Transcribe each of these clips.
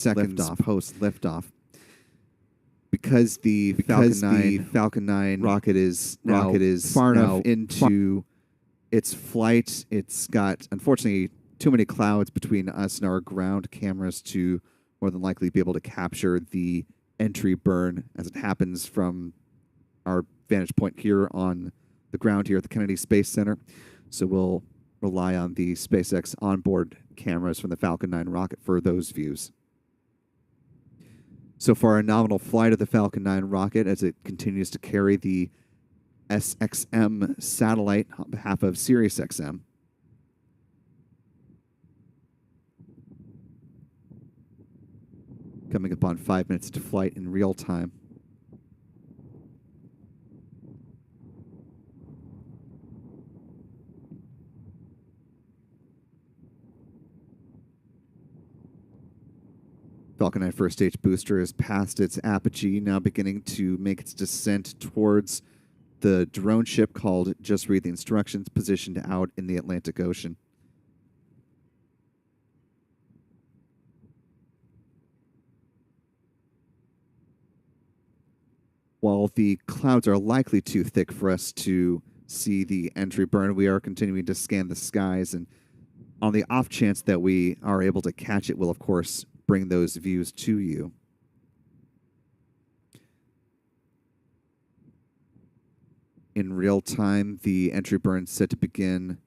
seconds post liftoff. Because the Falcon 9 rocket is far enough into its flight, it's got, unfortunately, too many clouds between us and our ground cameras to more than likely be able to capture the entry burn as it happens from our vantage point here on the ground here at the Kennedy Space Center. So we'll rely on the SpaceX onboard cameras from the Falcon 9 rocket for those views. So far, a nominal flight of the Falcon 9 rocket as it continues to carry the SXM satellite on behalf of Sirius XM. Coming up on 5 minutes to flight in real time. Falcon 9 first stage booster has passed its apogee, now beginning to make its descent towards the drone ship called Just Read the Instructions, positioned out in the Atlantic Ocean. While the clouds are likely too thick for us to see the entry burn, we are continuing to scan the skies, and on the off chance that we are able to catch it, we'll of course bring those views to you. In real time, the entry burn is set to begin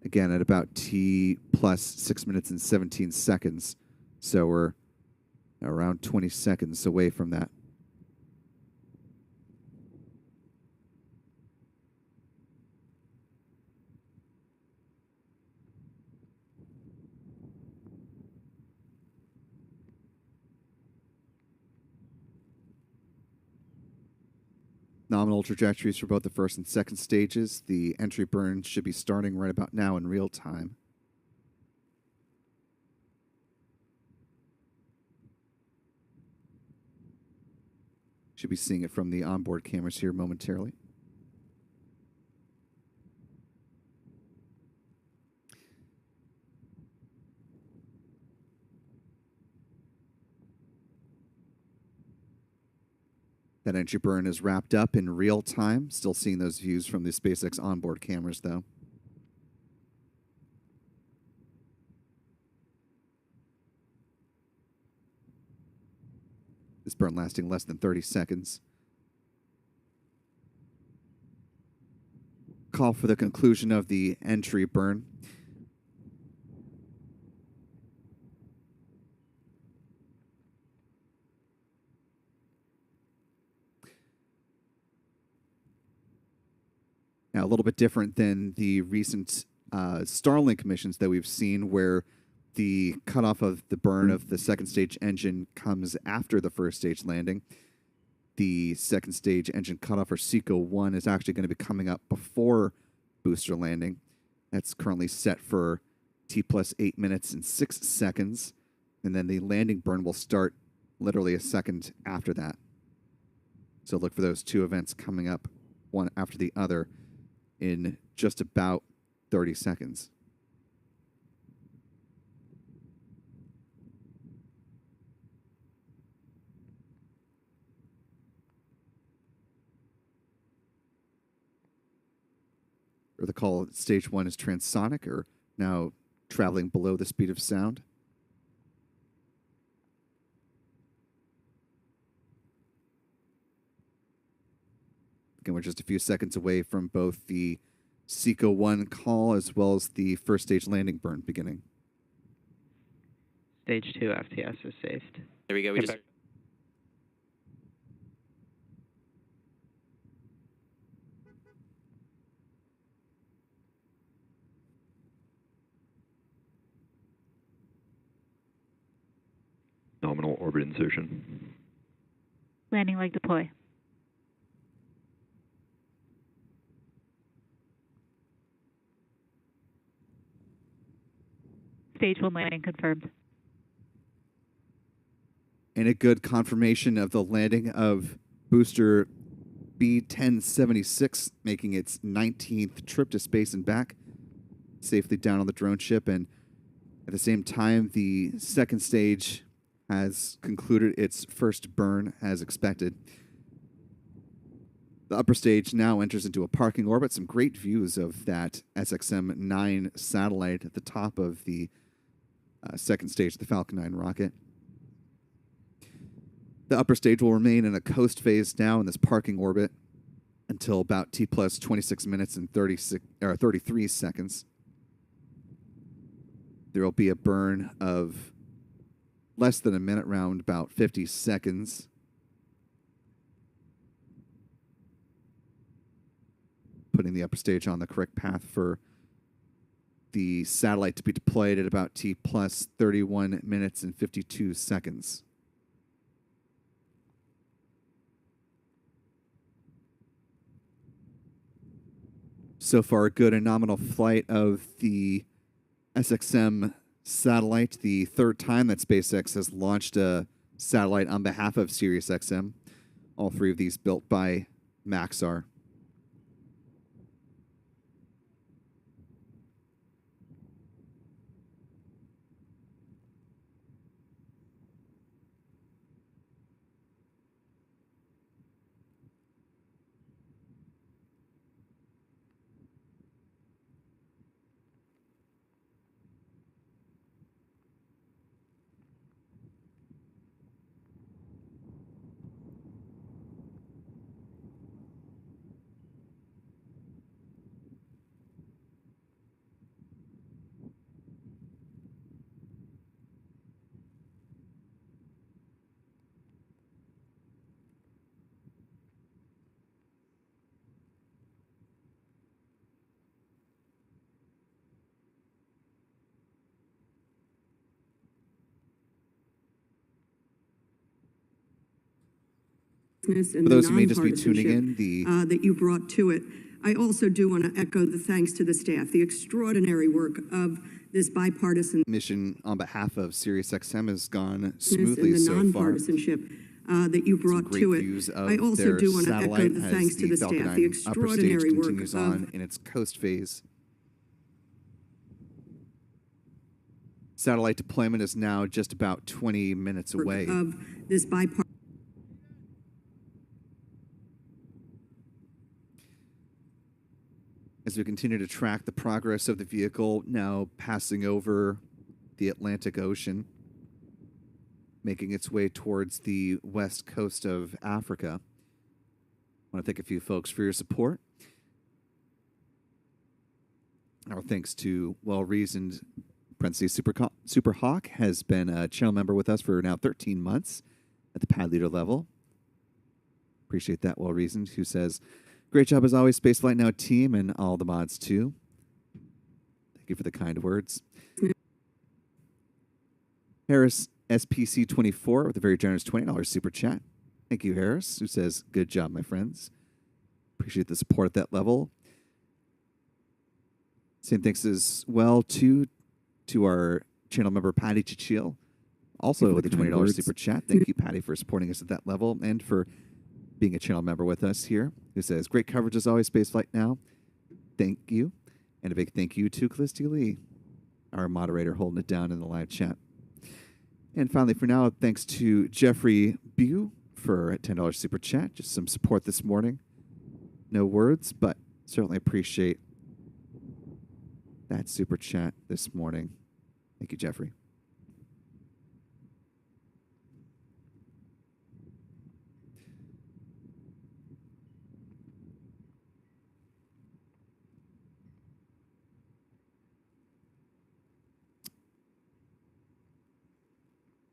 again at about T plus 6 minutes and 17 seconds. So we're around 20 seconds away from that. Nominal trajectories for both the first and second stages. The entry burn should be starting right about now in real time. Should be seeing it from the onboard cameras here momentarily. That entry burn is wrapped up in real time. Still seeing those views from the SpaceX onboard cameras, though. This burn lasting less than 30 seconds. Call for the conclusion of the entry burn. Now, a little bit different than the recent Starlink missions that we've seen, where the cutoff of the burn of the second stage engine comes after the first stage landing. The second stage engine cutoff, or SECO 1, is actually going to be coming up before booster landing. That's currently set for T plus 8 minutes and 6 seconds. And then the landing burn will start literally a second after that. So look for those two events coming up, one after the other, in just about 30 seconds. Or the call stage 1 is transonic, or now traveling below the speed of sound. Again, we're just a few seconds away from both the SECO 1 call as well as the first stage landing burn beginning. Stage 2 FTS is saved. There we go. We just... Nominal orbit insertion. Landing leg deploy. Stage 1 landing confirmed. And a good confirmation of the landing of booster B-1076, making its 19th trip to space and back, safely down on the drone ship. And at the same time, the second stage has concluded its first burn as expected. The upper stage now enters into a parking orbit. Some great views of that SXM-9 satellite at the top of the second stage of the Falcon 9 rocket. The upper stage will remain in a coast phase now in this parking orbit until about T plus 26 minutes and 33 seconds. There will be a burn of less than a minute, round about 50 seconds. Putting the upper stage on the correct path for the satellite to be deployed at about T plus 31 minutes and 52 seconds. So far, a good and nominal flight of the SXM satellite, the third time that SpaceX has launched a satellite on behalf of Sirius XM. All three of these built by Maxar. And For those who may just be tuning in, that you brought to it. I also do want to echo the thanks to the staff, the extraordinary work of this bipartisan mission on behalf of Sirius XM has gone smoothly and the so far. nonpartisanship that you brought to it. I also do want to echo the thanks to the staff, the extraordinary work continues on in its coast phase. Satellite deployment is now just about 20 minutes away. Of this bipartisan. As we continue to track the progress of the vehicle, now passing over the Atlantic Ocean, making its way towards the west coast of Africa. I want to thank a few folks for your support. Our thanks to Well-Reasoned, parentheses, Super Hawk, has been a channel member with us for now 13 months at the pad leader level. Appreciate that, Well-Reasoned, who says, great job as always, Spaceflight Now team, and all the mods too. Thank you for the kind words. Harris SPC24 with a very generous $20 super chat. Thank you, Harris, who says, good job, my friends. Appreciate the support at that level. Same thanks as well to our channel member, Patty Chichil, also with a $20 super chat. Thank you, Patty, for supporting us at that level and for being a channel member with us here, who says, great coverage as always, Spaceflight Now. Thank you. And a big thank you to Callisti Lee, our moderator, holding it down in the live chat. And finally, for now, thanks to Jeffrey Bew for a $10 super chat. Just some support this morning. No words, but certainly appreciate that super chat this morning. Thank you, Jeffrey.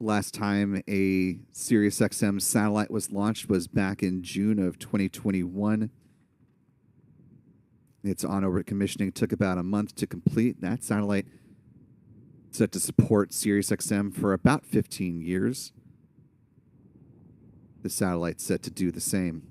Last time a Sirius XM satellite was launched was back in June of 2021. Its on-orbit commissioning took about a month to complete. That satellite set to support Sirius XM for about 15 years. The satellite's set to do the same.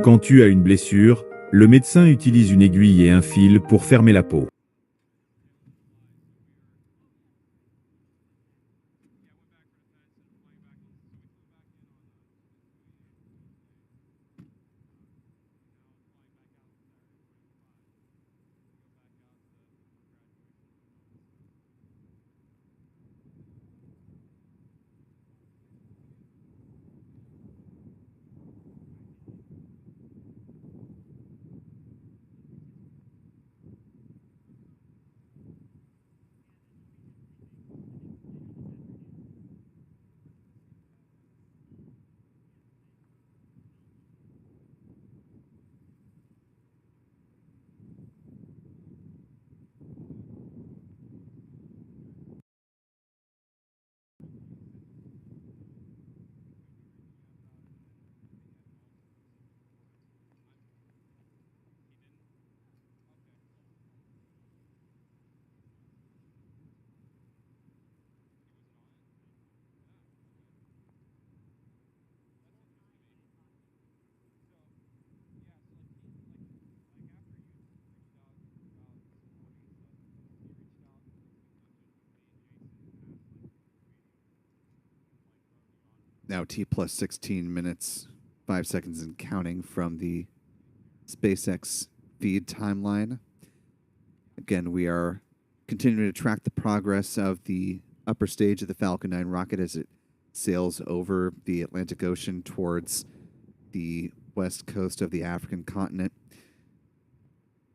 Quand tu as une blessure, le médecin utilise une aiguille et un fil pour fermer la peau. Now T plus 16 minutes, 5 seconds and counting from the SpaceX feed timeline. Again, we are continuing to track the progress of the upper stage of the Falcon 9 rocket as it sails over the Atlantic Ocean towards the west coast of the African continent.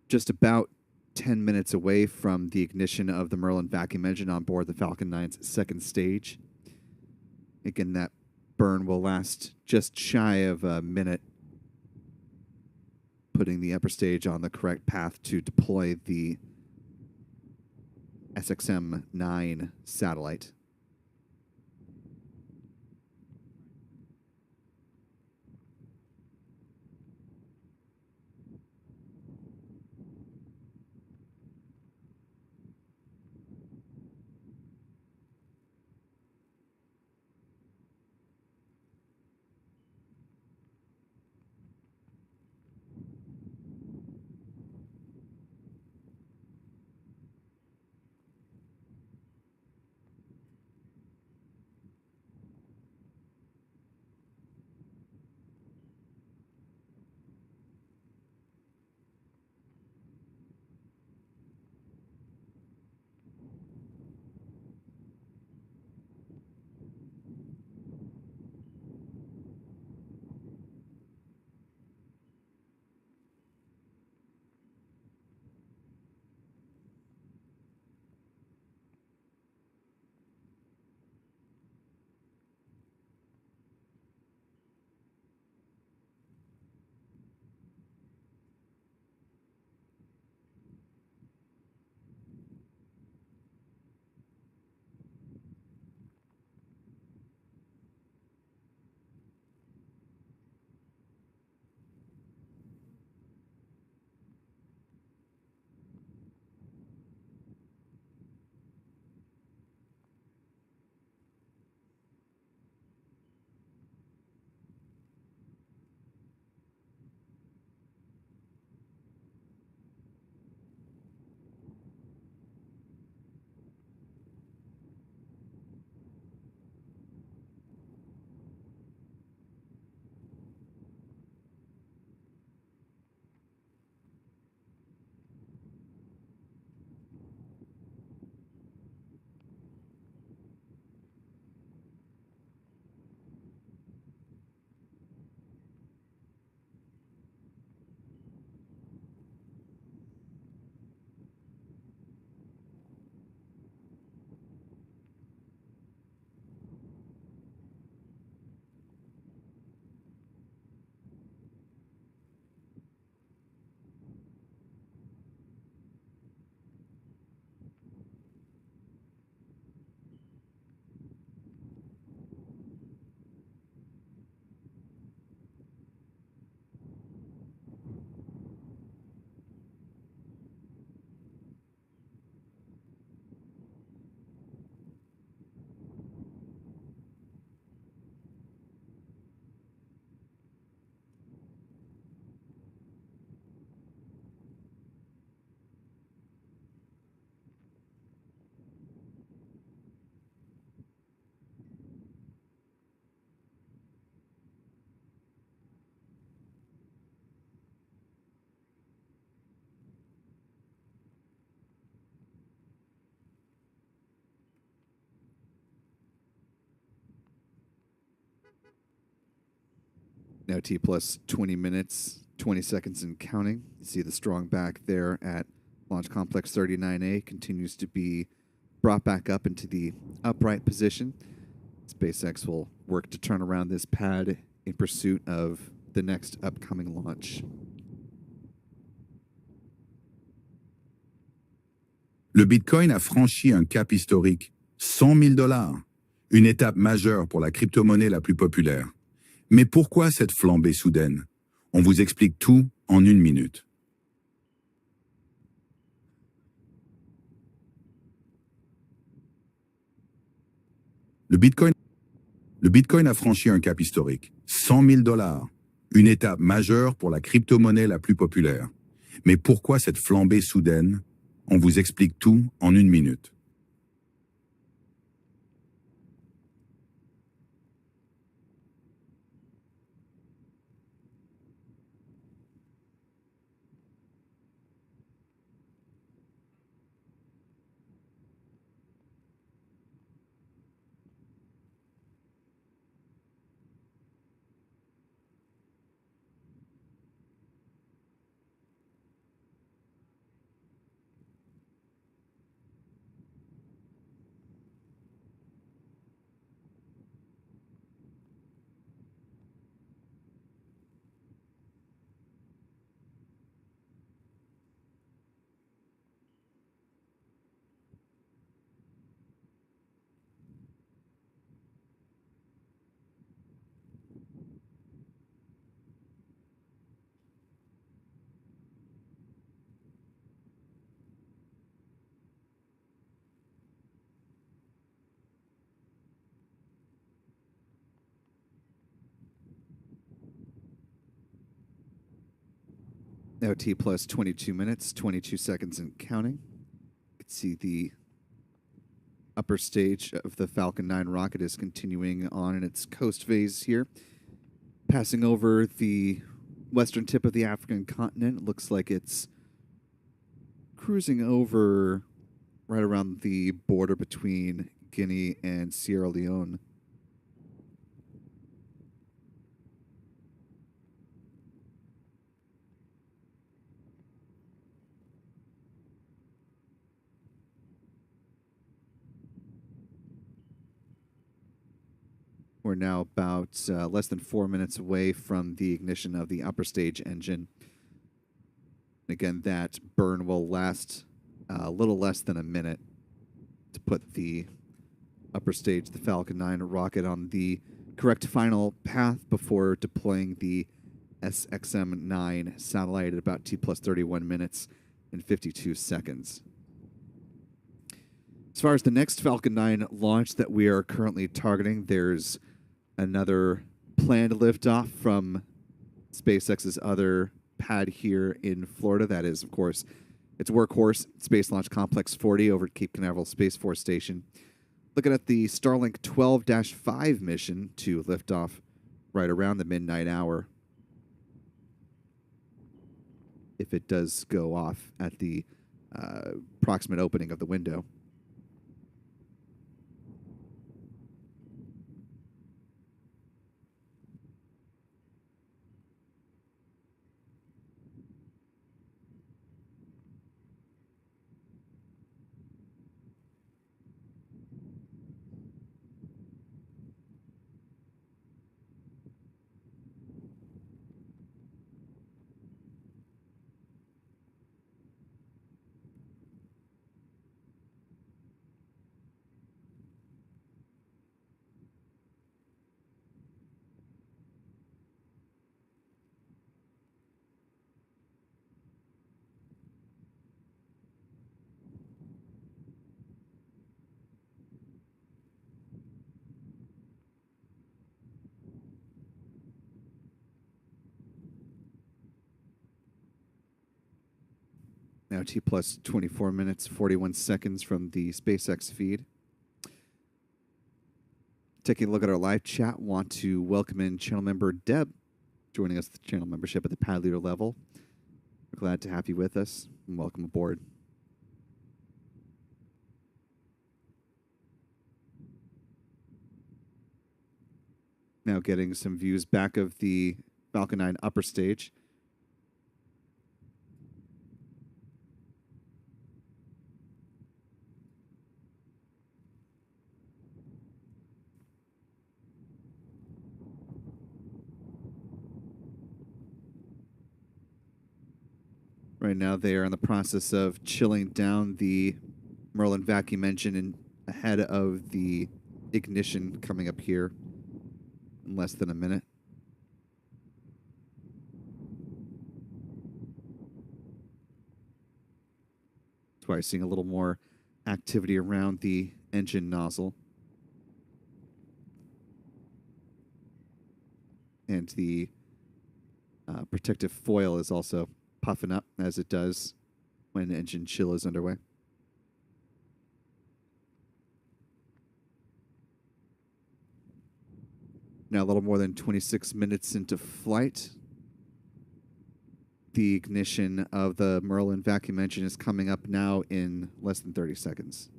Just about 10 minutes away from the ignition of the Merlin vacuum engine on board the Falcon 9's second stage. Again, that burn will last just shy of a minute, putting the upper stage on the correct path to deploy the SXM-9 satellite. Now T plus 20 minutes, 20 seconds and counting. You see the strong back there at Launch Complex 39A continues to be brought back up into the upright position. SpaceX will work to turn around this pad in pursuit of the next upcoming launch. Le Bitcoin a franchi un cap historique, $100 000, une étape majeure pour la crypto-monnaie la plus populaire. Mais pourquoi cette flambée soudaine? On vous explique tout en 1 minute. Le Bitcoin a franchi un cap historique, $100 000, une étape majeure pour la crypto-monnaie la plus populaire. Mais pourquoi cette flambée soudaine? On vous explique tout en 1 minute. Now T plus 22 minutes, 22 seconds and counting. You can see the upper stage of the Falcon 9 rocket is continuing on in its coast phase here. Passing over the western tip of the African continent, it looks like it's cruising over right around the border between Guinea and Sierra Leone. We're now about less than 4 minutes away from the ignition of the upper stage engine. Again, that burn will last a little less than a minute to put the upper stage, the Falcon 9 rocket, on the correct final path before deploying the SXM-9 satellite at about T plus 31 minutes and 52 seconds. As far as the next Falcon 9 launch that we are currently targeting, there's another planned liftoff from SpaceX's other pad here in Florida. That is, of course, its workhorse, Space Launch Complex 40 over at Cape Canaveral Space Force Station. Looking at the Starlink 12-5 mission to lift off right around the midnight hour, if it does go off at the approximate opening of the window. Now T plus 24 minutes, 41 seconds from the SpaceX feed. Taking a look at our live chat, want to welcome in channel member Deb, joining us with the channel membership at the pad leader level. We're glad to have you with us, and welcome aboard. Now getting some views back of the Falcon 9 upper stage. Right now, they are in the process of chilling down the Merlin vacuum engine and ahead of the ignition coming up here in less than a minute. That's why you're seeing a little more activity around the engine nozzle. And the protective foil is also puffing up as it does when engine chill is underway. Now a little more than 26 minutes into flight. The ignition of the Merlin vacuum engine is coming up now in less than 30 seconds.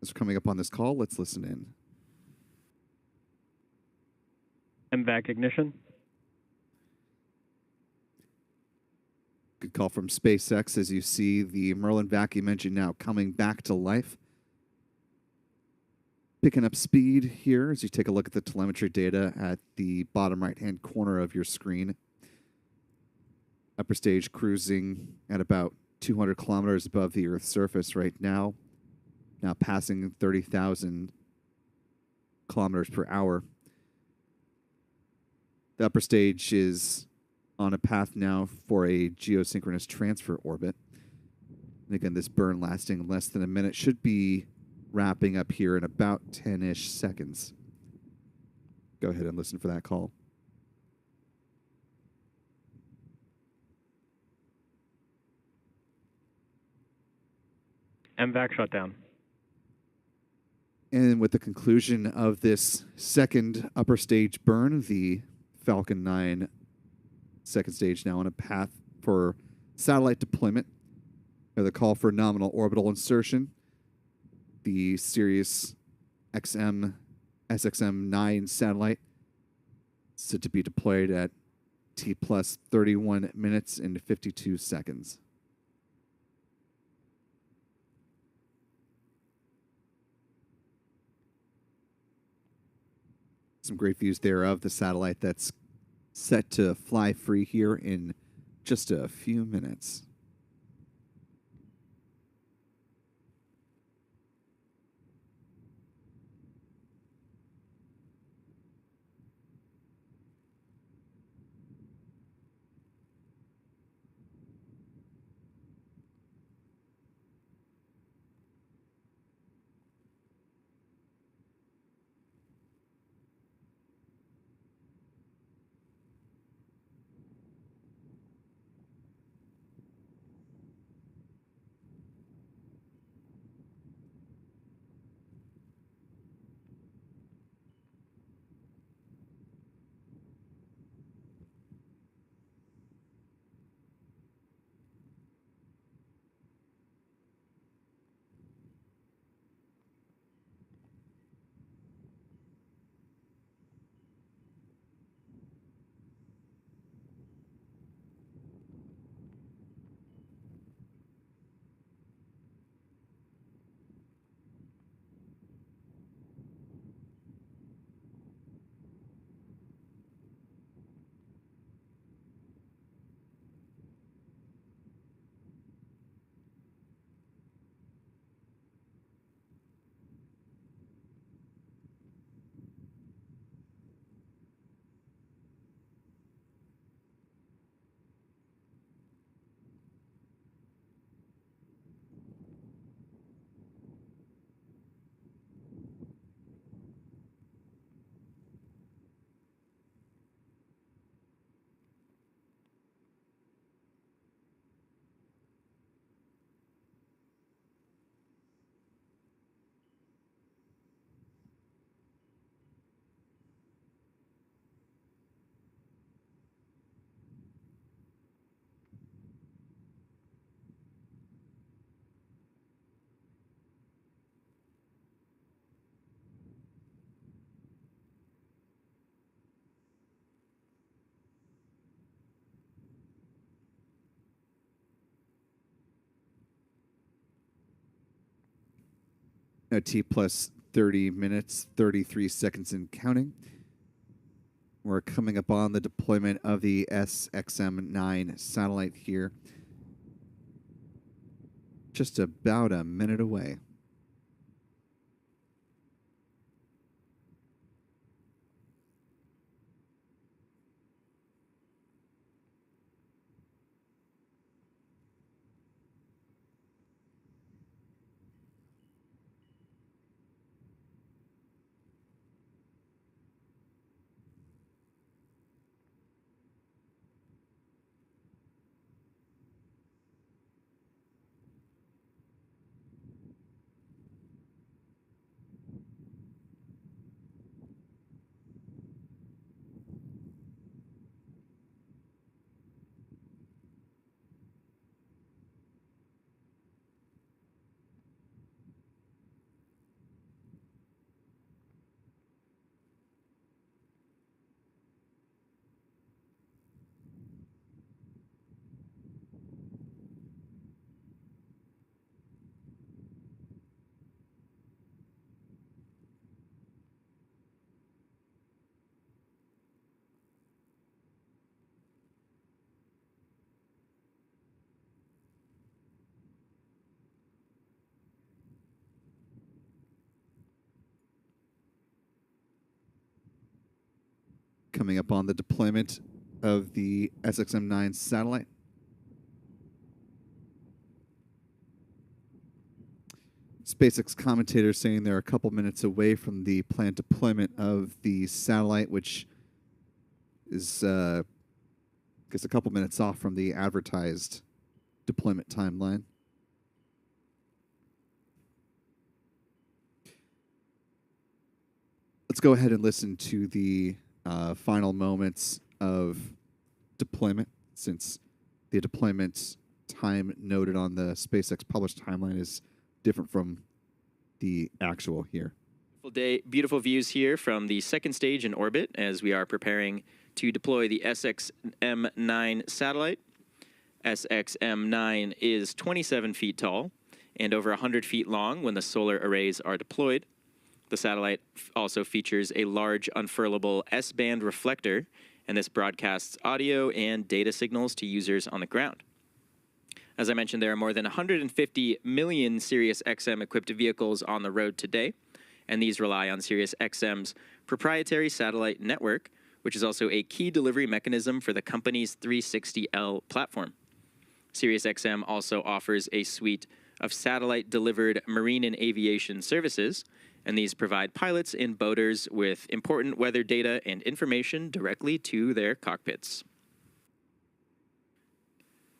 As we're coming up on this call, let's listen in. MVAC ignition. Good call from SpaceX as you see the Merlin vacuum engine now coming back to life. Picking up speed here as you take a look at the telemetry data at the bottom right-hand corner of your screen. Upper stage cruising at about 200 kilometers above the Earth's surface right now. Now passing 30,000 kilometers per hour. The upper stage is on a path now for a geosynchronous transfer orbit. And again, this burn lasting less than a minute should be wrapping up here in about 10-ish seconds. Go ahead and listen for that call. MVAC shutdown. And with the conclusion of this second upper stage burn, the Falcon 9 second stage now on a path for satellite deployment. The call for nominal orbital insertion. The Sirius XM SXM-9 satellite set to be deployed at T plus 31 minutes and 52 seconds. Some great views there of the satellite that's set to fly free here in just a few minutes. Now T plus 30 minutes, 33 seconds and counting. We're coming up on the deployment of the SXM-9 satellite here. Just about a minute away. Coming up on the deployment of the SXM-9 satellite. SpaceX commentators saying they're a couple minutes away from the planned deployment of the satellite, which is I guess a couple minutes off from the advertised deployment timeline. Let's go ahead and listen to the final moments of deployment, since the deployment time noted on the SpaceX published timeline is different from the actual here. Beautiful day, beautiful views here from the second stage in orbit as we are preparing to deploy the SXM-9 satellite. SXM-9 is 27 feet tall and over 100 feet long when the solar arrays are deployed. The satellite also features a large unfurlable S-band reflector, and this broadcasts audio and data signals to users on the ground. As I mentioned, there are more than 150 million Sirius XM equipped vehicles on the road today, and these rely on Sirius XM's proprietary satellite network, which is also a key delivery mechanism for the company's 360L platform. Sirius XM also offers a suite of satellite-delivered marine and aviation services, and these provide pilots and boaters with important weather data and information directly to their cockpits.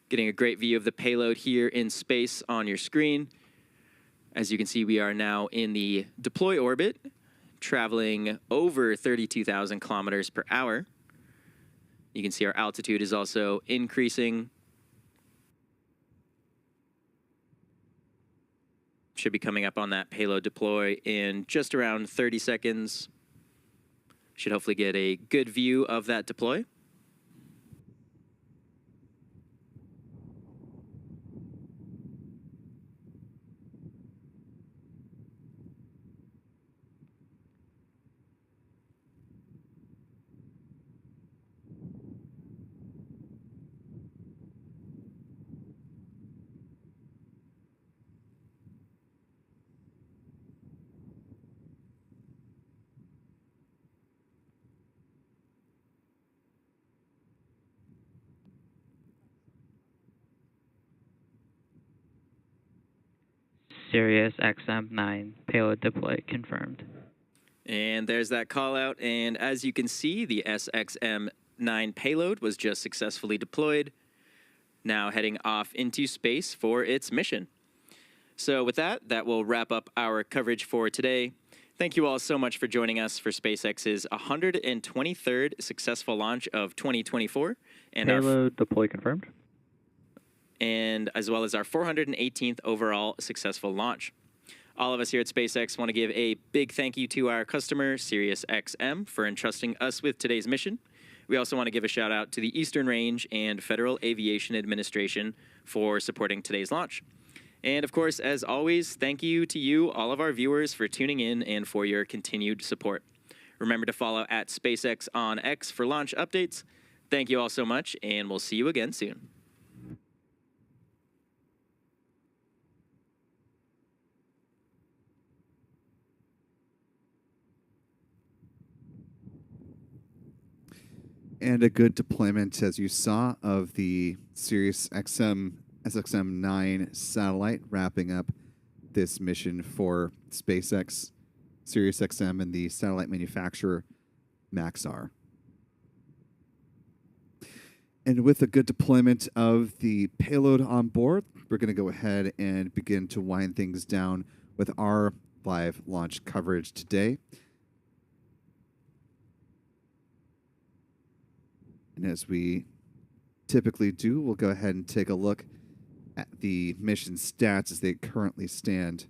Getting a great view of the payload here in space on your screen. As you can see, we are now in the deploy orbit, traveling over 32,000 kilometers per hour. You can see our altitude is also increasing. Should be coming up on that payload deploy in just around 30 seconds. Should hopefully get a good view of that deploy. Sirius XM-9 payload deploy confirmed. And there's that call out. And as you can see, the SXM-9 payload was just successfully deployed, now heading off into space for its mission. So with that, that will wrap up our coverage for today. Thank you all so much for joining us for SpaceX's 123rd successful launch of 2024. And payload deploy confirmed. And as well as our 418th overall successful launch. All of us here at SpaceX want to give a big thank you to our customer, Sirius XM, for entrusting us with today's mission. We also want to give a shout out to the Eastern Range and Federal Aviation Administration for supporting today's launch. And of course, as always, thank you to you, all of our viewers, for tuning in and for your continued support. Remember to follow at SpaceX on X for launch updates. Thank you all so much, and we'll see you again soon. And a good deployment, as you saw, of the Sirius XM SXM-9 satellite, wrapping up this mission for SpaceX, Sirius XM, and the satellite manufacturer Maxar. And with a good deployment of the payload on board, we're going to go ahead and begin to wind things down with our live launch coverage today. And as we typically do, we'll go ahead and take a look at the mission stats as they currently stand.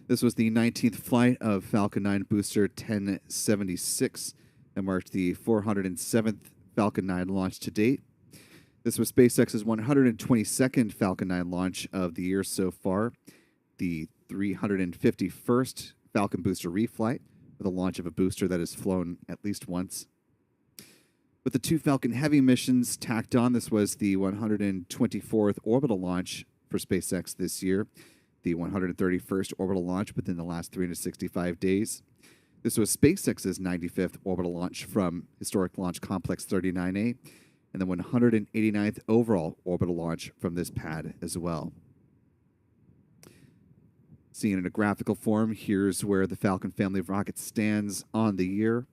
This was the 19th flight of Falcon 9 booster 1076 and marked the 407th Falcon 9 launch to date. This was SpaceX's 122nd Falcon 9 launch of the year so far, the 351st Falcon booster reflight, with a launch of a booster that has flown at least once. With the 2 Falcon Heavy missions tacked on, this was the 124th orbital launch for SpaceX this year, the 131st orbital launch within the last 365 days. This was SpaceX's 95th orbital launch from historic Launch Complex 39A, and the 189th overall orbital launch from this pad as well. Seen in a graphical form, here's where the Falcon family of rockets stands on the year.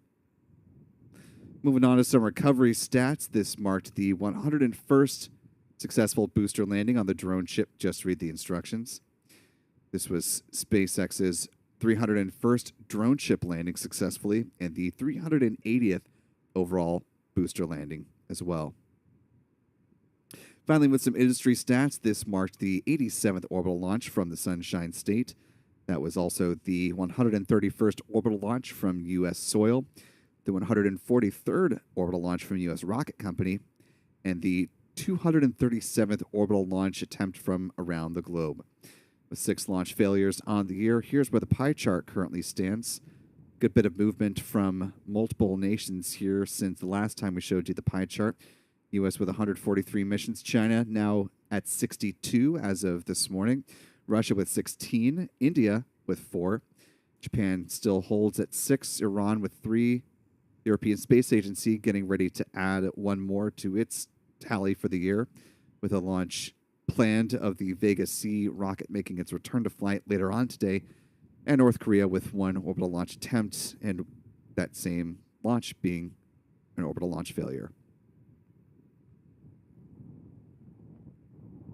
Moving on to some recovery stats, this marked the 101st successful booster landing on the drone ship. Just read the instructions. This was SpaceX's 301st drone ship landing successfully, and the 380th overall booster landing as well. Finally, with some industry stats, this marked the 87th orbital launch from the Sunshine State. That was also the 131st orbital launch from U.S. soil, the 143rd orbital launch from U.S. Rocket Company, and the 237th orbital launch attempt from around the globe. With 6 launch failures on the year, here's where the pie chart currently stands. Good bit of movement from multiple nations here since the last time we showed you the pie chart. U.S. with 143 missions, China now at 62 as of this morning, Russia with 16, India with 4, Japan still holds at 6, Iran with 3, the European Space Agency getting ready to add 1 more to its tally for the year, with a launch planned of the Vega C rocket making its return to flight later on today, and North Korea with 1 orbital launch attempt, and that same launch being an orbital launch failure.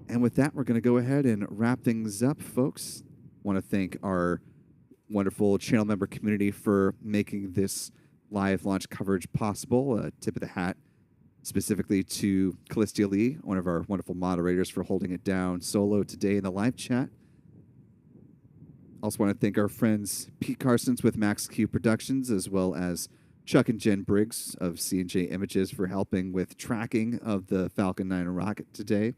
And with that, we're going to go ahead and wrap things up, folks. Want to thank our wonderful channel member community for making this live launch coverage possible. A tip of the hat specifically to Callistia Lee, one of our wonderful moderators, for holding it down solo today in the live chat. Also want to thank our friends Pete Carsons with Max Q Productions, as well as Chuck and Jen Briggs of C&J Images for helping with tracking of the Falcon 9 rocket today.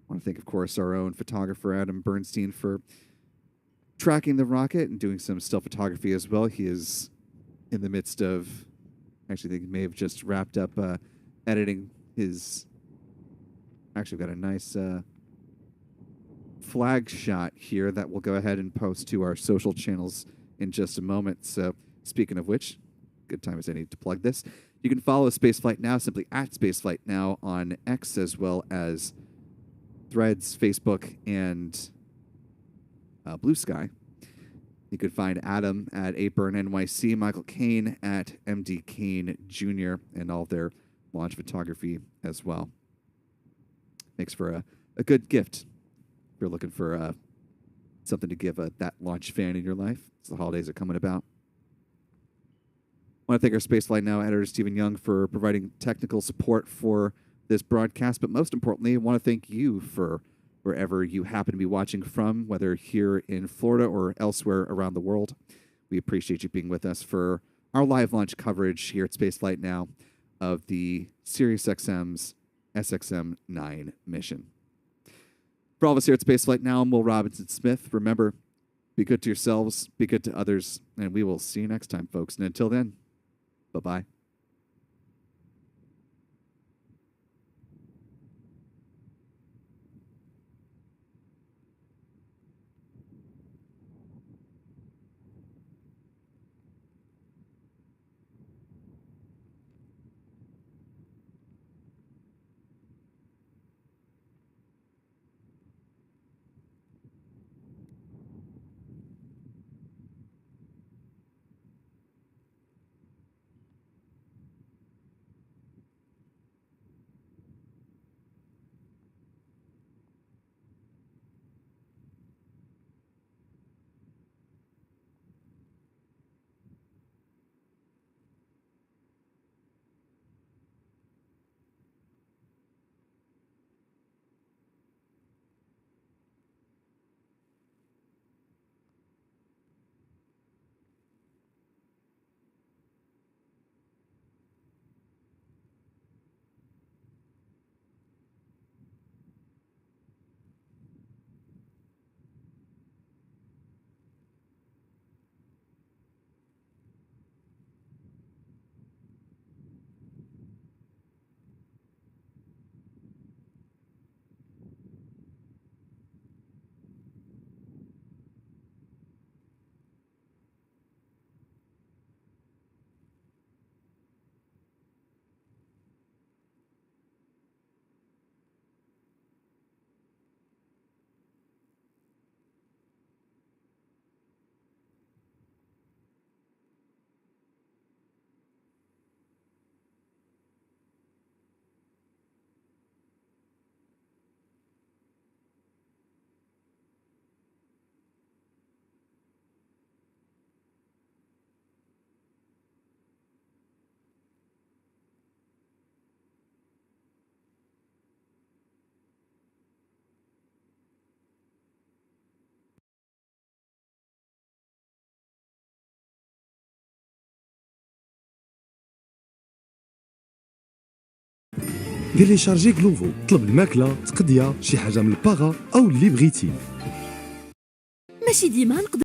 I want to thank, of course, our own photographer, Adam Bernstein, for tracking the rocket and doing some still photography as well. He is in the midst of, actually, I think he may have just wrapped up editing his, actually, we've got a nice flag shot here that we'll go ahead and post to our social channels in just a moment. So, speaking of which, good time as any to plug this. You can follow Spaceflight Now simply at Spaceflight Now on X, as well as Threads, Facebook, and Blue Sky. You could find Adam at 8BurnNYC, Michael Kane at MD Kane Jr., and all their launch photography as well. Makes for a good gift if you're looking for something to give that launch fan in your life. As the holidays are coming about. I want to thank our Spaceflight Now editor, Stephen Young, for providing technical support for this broadcast, but most importantly, I want to thank you for wherever you happen to be watching from, whether here in Florida or elsewhere around the world. We appreciate you being with us for our live launch coverage here at Spaceflight Now of the Sirius XM's SXM-9 mission. For all of us here at Spaceflight Now, I'm Will Robinson Smith. Remember, be good to yourselves, be good to others, and we will see you next time, folks. And until then, bye-bye. تيليشارجي كلوفو، طلب الماكله، تقضيه، شي حاجه من الباغا او اللي بغيتي. ماشي ديما نقدر